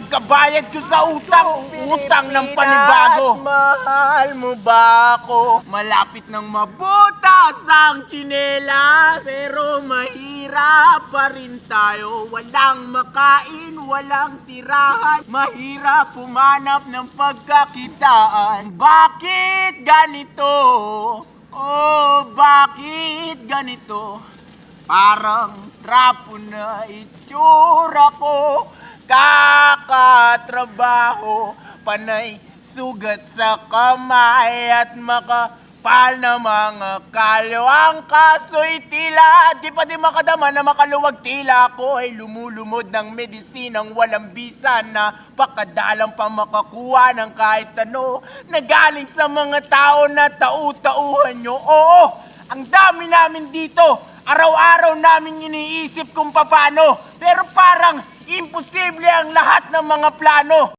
pagkabayad ko sa utang ng panibago. Mahal mo ba ako? Malapit nang mabutas ang tsinelas, pero mahirap pa rin tayo. Walang makain, walang tirahan, mahirap pumanap ng pagkakitaan. Bakit ganito? Oh, bakit ganito? Parang trapo na itsura ko. Kakatrabaho, panay sugat sa kamay at makapal na mga kalyo. Ang kaso'y tila, di pa di makadama na makaluwag. Tila ko ay lumulumod ng medisinang walang bisa na pakadalang pa makakuha ng kahit ano na galing sa mga tao na tau-tauhan nyo. Oo, ang dami namin dito. Araw-araw namin iniisip kung paano, pero parang imposible ang lahat ng mga plano.